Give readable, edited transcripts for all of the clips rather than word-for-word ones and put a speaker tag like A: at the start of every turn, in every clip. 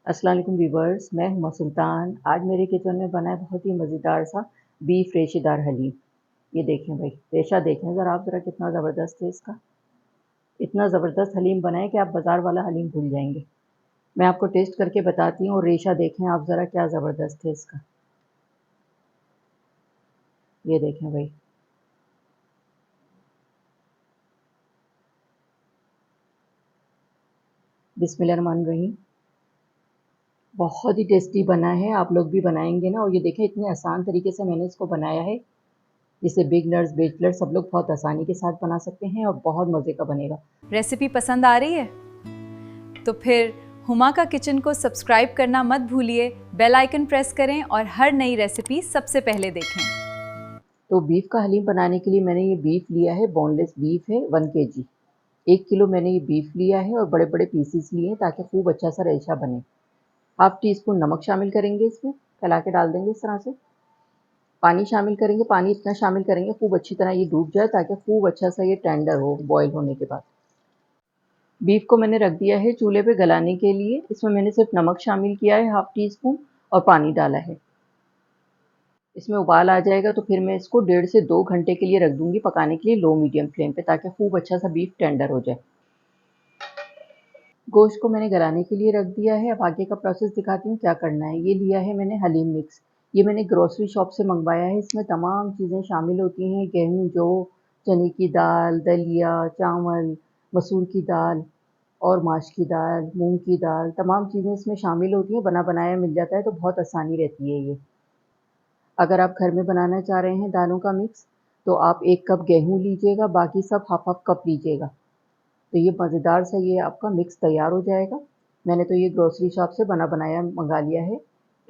A: अस्सलाम वालेकुम व्यूवर्स, मैं हुमा सुल्तान। आज मेरे किचन में बना है बहुत ही मज़ेदार सा बीफ रेशेदार हलीम। ये देखें भाई, रेशा देखें ज़रा आप, ज़रा कितना ज़बरदस्त है इसका। इतना ज़बरदस्त हलीम बना है कि आप बाज़ार वाला हलीम भूल जाएंगे। मैं आपको टेस्ट करके बताती हूँ और रेशा देखें आप ज़रा, क्या ज़बरदस्त है इसका। ये देखें भाई, बिस्मिल्लाहिर्रहमानिर्रहीम। बहुत ही टेस्टी बना है, आप लोग भी बनाएंगे ना। और ये देखें, इतने आसान तरीके से मैंने इसको बनाया है, जिसे बिगनर्स बेचलर्स सब लोग बहुत आसानी के साथ बना सकते हैं और बहुत मज़े का बनेगा।
B: रेसिपी पसंद आ रही है तो फिर हुमा का किचन को सब्सक्राइब करना मत भूलिए, बेल आइकन प्रेस करें और हर नई रेसिपी सबसे पहले देखें।
A: तो बीफ का हलीम बनाने के लिए मैंने ये बीफ लिया है, बोनलेस बीफ है 1 केजी। 1 किलो मैंने ये बीफ लिया है और बड़े बड़े पीसीस लिए हैं ताकि खूब अच्छा सा रेशा बने। हाफ टी स्पून नमक शामिल करेंगे इसमें, फैला के डाल देंगे इस तरह से। पानी शामिल करेंगे, पानी इतना शामिल करेंगे खूब अच्छी तरह ये डूब जाए ताकि खूब अच्छा सा ये टेंडर हो बॉयल होने के बाद। बीफ को मैंने रख दिया है चूल्हे पे गलाने के लिए। इसमें मैंने सिर्फ नमक शामिल किया है हाफ टी स्पून और पानी डाला है। इसमें उबाल आ जाएगा तो फिर मैं इसको 1.5 से 2 घंटे के लिए रख दूंगी पकाने के लिए लो मीडियम फ्लेम पे, ताकि खूब अच्छा सा बीफ टेंडर हो जाए। गोश्त को मैंने गलाने के लिए रख दिया है। अब आगे का प्रोसेस दिखाती हूँ क्या करना है। ये लिया है मैंने हलीम मिक्स, ये मैंने ग्रोसरी शॉप से मंगवाया है। इसमें तमाम चीज़ें शामिल होती हैं, गेहूँ, जौ, चने की दाल, दलिया, चावल, मसूर की दाल और माश की दाल, मूंग की दाल, तमाम चीज़ें इसमें शामिल होती हैं। बना बनाया मिल जाता है तो बहुत आसानी रहती है ये। अगर आप घर में बनाना चाह रहे हैं दालों का मिक्स, तो आप 1 कप गेहूँ लीजिएगा, बाकी सब हाफ कप लीजिएगा। तो ये मज़ेदार सा ये आपका मिक्स तैयार हो जाएगा। मैंने तो ये ग्रोसरी शॉप से बना बनाया मंगा लिया है,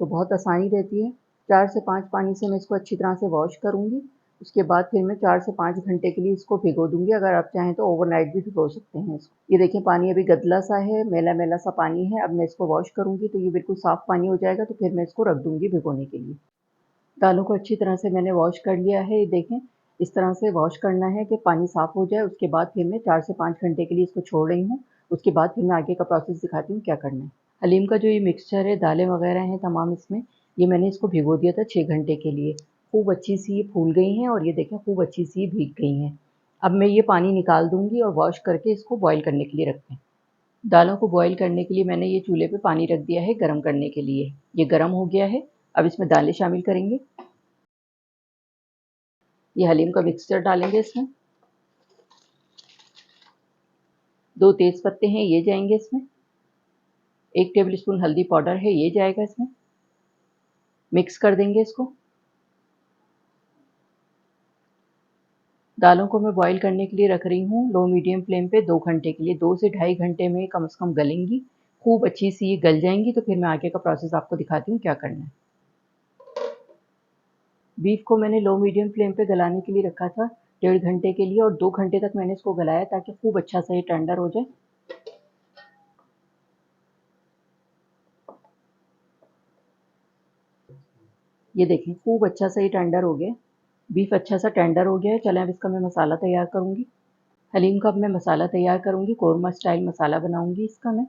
A: तो बहुत आसानी रहती है। 4 से 5 पानी से मैं इसको अच्छी तरह से वॉश करूँगी। उसके बाद फिर मैं 4 से 5 घंटे के लिए इसको भिगो दूँगी। अगर आप चाहें तो ओवरनाइट भी भिगो सकते हैं इसको। ये देखिए, पानी अभी गदला सा है, मैला-मैला सा पानी है। अब मैं इसको वॉश करूँगी तो ये बिल्कुल साफ़ पानी हो जाएगा, तो फिर मैं इसको रख दूँगी भिगोने के लिए। दालों को अच्छी तरह से मैंने वॉश कर लिया है। ये देखें, इस तरह से वॉश करना है कि पानी साफ़ हो जाए। उसके बाद फिर मैं 4 से 5 घंटे के लिए इसको छोड़ रही हूँ। उसके बाद फिर मैं आगे का प्रोसेस दिखाती हूँ क्या करना है। हलीम का जो ये मिक्सचर है, दालें वगैरह हैं तमाम इसमें, ये मैंने इसको भिगो दिया था 6 घंटे के लिए। खूब अच्छी सी ये फूल गई हैं और ये देखें खूब अच्छी सी भीग गई हैं। अब मैं ये पानी निकाल दूँगी और वॉश करके इसको बॉयल करने के लिए रखते हैं। दालों को बॉयल करने के लिए मैंने ये चूल्हे पे पानी रख दिया है गरम करने के लिए। ये गरम हो गया है। अब इसमें दालें शामिल करेंगे। ये हलीम का मिक्सचर डालेंगे इसमें। 2 तेज पत्ते हैं, ये जाएंगे इसमें। 1 टेबल स्पून हल्दी पाउडर है, ये जाएगा इसमें। मिक्स कर देंगे इसको। दालों को मैं बॉईल करने के लिए रख रही हूँ लो मीडियम फ्लेम पे 2 घंटे के लिए। 2 से ढाई घंटे में कम से कम गलेंगी। खूब अच्छी सी ये गल जाएंगी तो फिर मैं आगे का प्रोसेस आपको दिखाती हूँ क्या करना है। बीफ को मैंने लो मीडियम फ्लेम पे गलाने के लिए रखा था 1.5 घंटे के लिए, और 2 घंटे तक मैंने इसको गलाया ताकि खूब अच्छा सा ये टेंडर हो जाए। ये देखें, खूब अच्छा सा ये टेंडर हो गया। बीफ अच्छा सा टेंडर हो गया है। चलें अब इसका मैं मसाला तैयार करूँगी। हलीम का अब मैं मसाला तैयार करूँगी, कोरमा स्टाइल मसाला बनाऊँगी इसका मैं।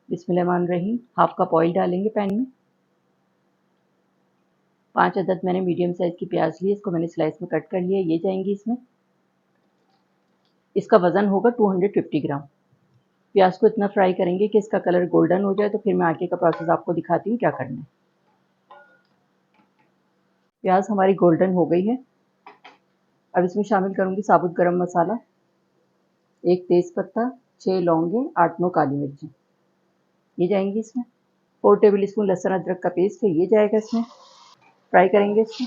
A: बिस्मिल्लाहिर्रहमानिर्रहीम। हाफ कप ऑयल डालेंगे पैन में। 5 अदद मैंने मीडियम साइज़ की प्याज ली, इसको मैंने स्लाइस में कट कर लिया, ये जाएंगी इसमें। इसका वज़न होगा 250 ग्राम। प्याज को इतना फ्राई करेंगे कि इसका कलर गोल्डन हो जाए, तो फिर मैं आगे का प्रोसेस आपको दिखाती हूँ क्या करना है। प्याज हमारी गोल्डन हो गई है। अब इसमें शामिल करूँगी साबुत गरम मसाला, 1 तेज़ पत्ता, 6 लौंगे, 8-9 काली मिर्चें, ये जाएंगी इसमें। 4 टेबल स्पून लहसुन अदरक का पेस्ट है, ये जाएगा इसमें। फ्राई करेंगे इसको।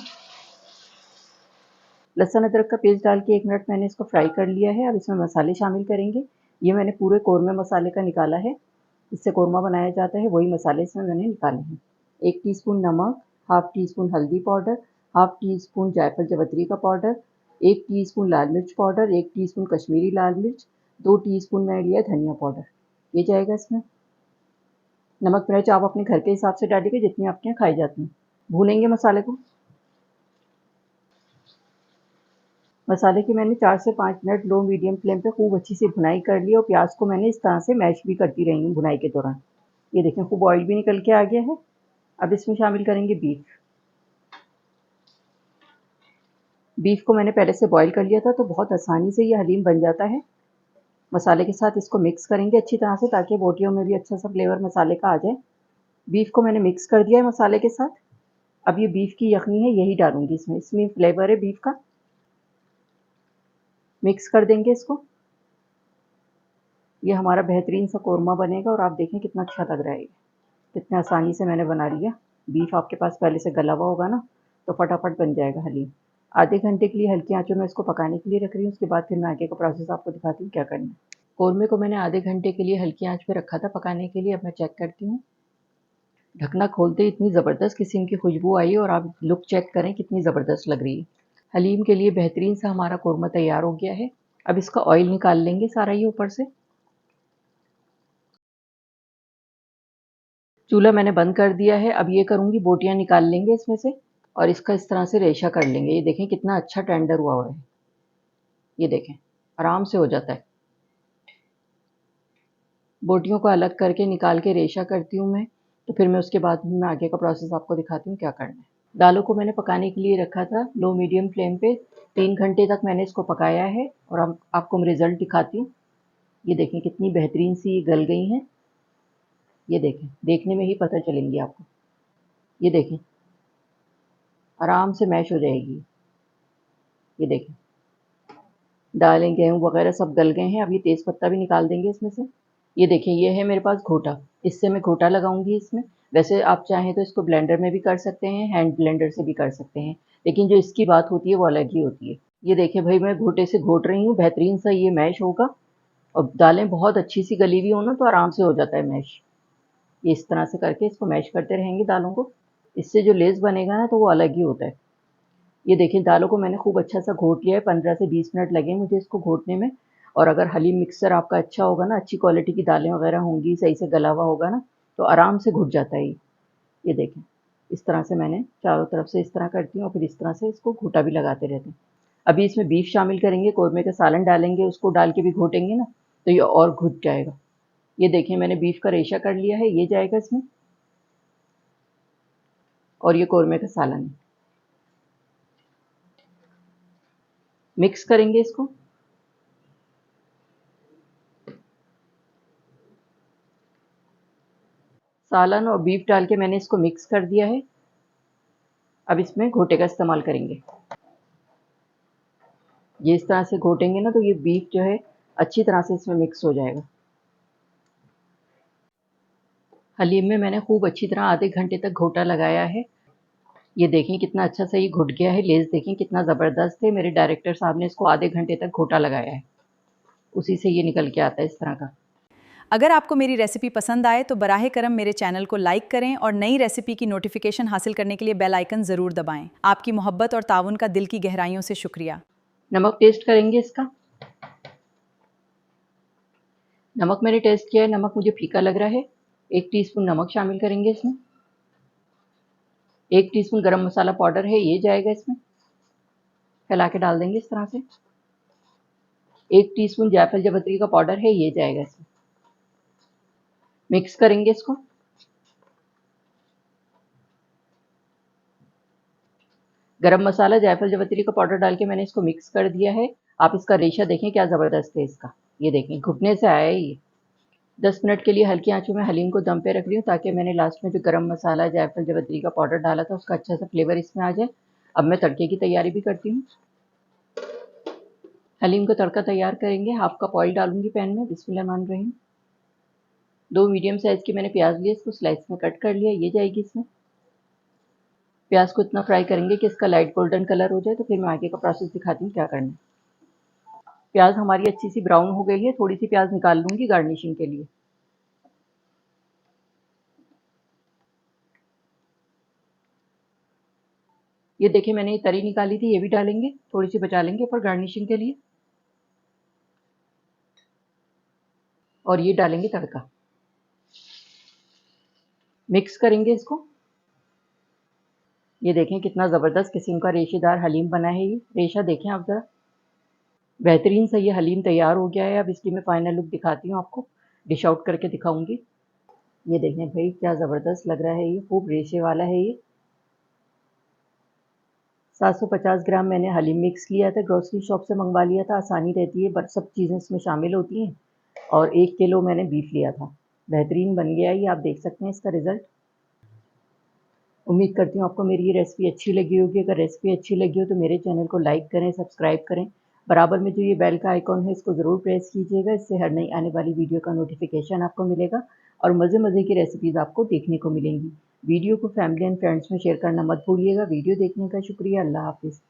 A: लहसुन अदरक का पेस्ट डाल के 1 मिनट मैंने इसको फ्राई कर लिया है। अब इसमें मसाले शामिल करेंगे। ये मैंने पूरे कौरमे मसाले का निकाला है, इससे कौरमा बनाया जाता है, वही मसाले इसमें मैंने निकाले हैं। 1 टीस्पून नमक, हाफ टी स्पून हल्दी पाउडर, हाफ टी स्पून जायफल जावित्री का पाउडर, 1 टीस्पून लाल मिर्च पाउडर, 1 टीस्पून कश्मीरी लाल मिर्च, 2 टीस्पून मैंने लिया धनिया पाउडर, ये जाएगा इसमें। नमक मिर्च आप अपने घर के हिसाब से डालिएगा जितनी आपके यहाँ खाई जाती हैं। भूनेंगे मसाले को। मसाले की मैंने 4 से 5 मिनट लो मीडियम फ्लेम पे खूब अच्छी सी भुनाई कर ली और प्याज को मैंने इस तरह से मैश भी करती रही हूँ भुनाई के दौरान। ये देखें खूब ऑयल भी निकल के आ गया है। अब इसमें शामिल करेंगे बीफ। बीफ को मैंने पहले से बॉईल कर लिया था, तो बहुत आसानी से ये हलीम बन जाता है। मसाले के साथ इसको मिक्स करेंगे अच्छी तरह से, ताकि बोटियों में भी अच्छा सा फ्लेवर मसाले का आ जाए। बीफ को मैंने मिक्स कर दिया है मसाले के साथ। अब ये बीफ की यखनी है, यही डालूंगी इसमें। इसमें फ्लेवर है बीफ का। मिक्स कर देंगे इसको। ये हमारा बेहतरीन सा कोरमा बनेगा, और आप देखें कितना अच्छा लग रहा है। कितने आसानी से मैंने बना लिया। बीफ आपके पास पहले से गला हुआ होगा ना, तो फटाफट बन जाएगा हलीम। आधे घंटे के लिए हल्की आंचों में इसको पकाने के लिए रख रही हूँ। उसके बाद फिर मैं आगे का प्रोसेस आपको दिखाती हूँ क्या करना है। कोरमे को मैंने आधे घंटे के लिए हल्की आंच पे रखा था पकाने के लिए। अब मैं चेक करती हूँ। ढकना खोलते ही इतनी ज़बरदस्त किस्म की खुशबू आई, और आप लुक चेक करें कितनी ज़बरदस्त लग रही है। हलीम के लिए बेहतरीन सा हमारा कोरमा तैयार हो गया है। अब इसका ऑयल निकाल लेंगे सारा ये ऊपर से। चूल्हा मैंने बंद कर दिया है। अब ये करूँगी, बोटियाँ निकाल लेंगे इसमें से, और इसका इस तरह से रेशा कर लेंगे। ये देखें कितना अच्छा टेंडर हुआ है। ये देखें आराम से हो जाता है। बोटियों को अलग करके निकाल के रेशा करती हूँ मैं, तो फिर मैं उसके बाद मैं आगे का प्रोसेस आपको दिखाती हूँ क्या करना है। दालों को मैंने पकाने के लिए रखा था लो मीडियम फ्लेम पे। 3 घंटे तक मैंने इसको पकाया है, और अब आपको मैं रिज़ल्ट दिखाती हूँ। ये देखें कितनी बेहतरीन सी गल गई हैं। ये देखें, देखने में ही पता चलेंगी आपको। ये देखें आराम से मैश हो जाएगी। ये देखें दालें गेहूँ वगैरह सब गल गए हैं। अब ये तेज़ पत्ता भी निकाल देंगे इसमें से। ये देखिए ये है मेरे पास घोटा। इससे मैं घोटा लगाऊंगी इसमें। वैसे आप चाहें तो इसको ब्लेंडर में भी कर सकते हैं, हैंड ब्लेंडर से भी कर सकते हैं, लेकिन जो इसकी बात होती है वो अलग ही होती है। ये देखिए भाई मैं घोटे से घोट रही हूँ, बेहतरीन सा ये मैश होगा। और दालें बहुत अच्छी सी गली हुई हो ना, तो आराम से हो जाता है मैश। ये इस तरह से करके इसको मैश करते रहेंगे दालों को। इससे जो लेस बनेगा ना, तो वो अलग ही होता है। ये देखिए दालों को मैंने खूब अच्छा सा घोट लिया है। 15 से 20 मिनट लगे मुझे इसको घोटने में। और अगर हलीम मिक्सर आपका अच्छा होगा ना, अच्छी क्वालिटी की दालें वगैरह होंगी, सही से गला हुआ होगा ना, तो आराम से घुट जाता है ये देखें इस तरह से मैंने चारों तरफ से इस तरह करती हूँ, और फिर इस तरह से इसको घूटा भी लगाते रहते हैं। अभी इसमें बीफ शामिल करेंगे, कोरमे का सालन डालेंगे, उसको डाल के भी घोटेंगे ना, तो ये और घुट जाएगा। ये देखिए मैंने बीफ का रेशा कर लिया है, ये जाएगा इसमें। और ये कोरमे का सालन है। मिक्स करेंगे इसको। सालन और बीफ डाल के मैंने इसको मिक्स कर दिया है। अब इसमें घोटे का इस्तेमाल करेंगे। ये इस तरह से घोटेंगे ना, तो ये बीफ जो है अच्छी तरह से इसमें मिक्स हो जाएगा। हलीम में मैंने खूब अच्छी तरह आधे घंटे तक घोटा लगाया है। ये देखें कितना अच्छा सा ये घुट गया है। लेस देखें कितना ज़बरदस्त है। मेरे डायरेक्टर साहब ने इसको आधे घंटे तक घोटा लगाया है, उसी से ये निकल के आता है इस तरह का।
B: अगर आपको मेरी रेसिपी पसंद आए तो बराहे करम मेरे चैनल को लाइक करें और नई रेसिपी की नोटिफिकेशन हासिल करने के लिए बेल आइकन ज़रूर दबाएं। आपकी मोहब्बत और ताउन का दिल की गहराइयों से शुक्रिया।
A: नमक टेस्ट करेंगे इसका। नमक मैंने टेस्ट किया है, नमक मुझे फीका लग रहा है। 1 टीस्पून नमक शामिल करेंगे इसमें। 1 टीस्पून गरम मसाला पाउडर है, ये जाएगा इसमें। फैला के डाल देंगे इस तरह से। 1 टीस्पून जायफल जावित्री का पाउडर है, ये जाएगा इसमें। मिक्स करेंगे इसको। गरम मसाला जायफल जावित्री का पाउडर डाल के मैंने इसको मिक्स कर दिया है। आप इसका रेशा देखें क्या ज़बरदस्त है इसका। ये देखें घुटने से आया है ये। 10 मिनट के लिए हल्की आंचों में हलीम को दम पे रख रही हूँ, ताकि मैंने लास्ट में जो गरम मसाला जायफल जावित्री का पाउडर डाला था उसका अच्छा सा फ्लेवर इसमें आ जाए। अब मैं तड़के की तैयारी भी करती हूँ। हलीम का तड़का तैयार करेंगे। हाफ कप ऑयल डालूंगी पैन में। बिस्मिल्लाहिर्रहमानिर्रहीम। 2 मीडियम साइज़ की मैंने प्याज लिए, इसको स्लाइस में कट कर लिया, ये जाएगी इसमें। प्याज को इतना फ्राई करेंगे कि इसका लाइट गोल्डन कलर हो जाए, तो फिर मैं आगे का प्रोसेस दिखाती हूँ क्या करना है। प्याज हमारी अच्छी सी ब्राउन हो गई है। थोड़ी सी प्याज निकाल लूँगी गार्निशिंग के लिए। ये देखिए मैंने ये तरी निकाली थी, ये भी डालेंगे, थोड़ी सी बचा लेंगे ऊपर गार्निशिंग के लिए। और ये डालेंगे तड़का। मिक्स करेंगे इसको। ये देखें कितना ज़बरदस्त किस्म का रेशेदार हलीम बना है। ये रेशा देखें आप ज़रा, बेहतरीन सा ये हलीम तैयार हो गया है। अब इसकी मैं फाइनल लुक दिखाती हूँ आपको, डिश आउट करके दिखाऊंगी। ये देखें भाई क्या ज़बरदस्त लग रहा है, ये खूब रेशे वाला है ये। 750 ग्राम मैंने हलीम मिक्स लिया था, ग्रोसरी शॉप से मंगवा लिया था, आसानी रहती है, बट सब चीज़ें इसमें शामिल होती हैं। और 1 किलो मैंने बीफ लिया था। बेहतरीन बन गया ये, आप देख सकते हैं इसका रिज़ल्ट। उम्मीद करती हूँ आपको मेरी ये रेसिपी अच्छी लगी होगी। अगर रेसिपी अच्छी लगी हो तो मेरे चैनल को लाइक करें, सब्सक्राइब करें। बराबर में जो ये बेल का आइकॉन है इसको ज़रूर प्रेस कीजिएगा, इससे हर नई आने वाली वीडियो का नोटिफिकेशन आपको मिलेगा और मज़े-मज़े की रेसिपीज़ आपको देखने को मिलेंगी। वीडियो को फैमिली एंड फ्रेंड्स में शेयर करना मत भूलिएगा। वीडियो देखने का शुक्रिया। अल्लाह हाफ़िज़।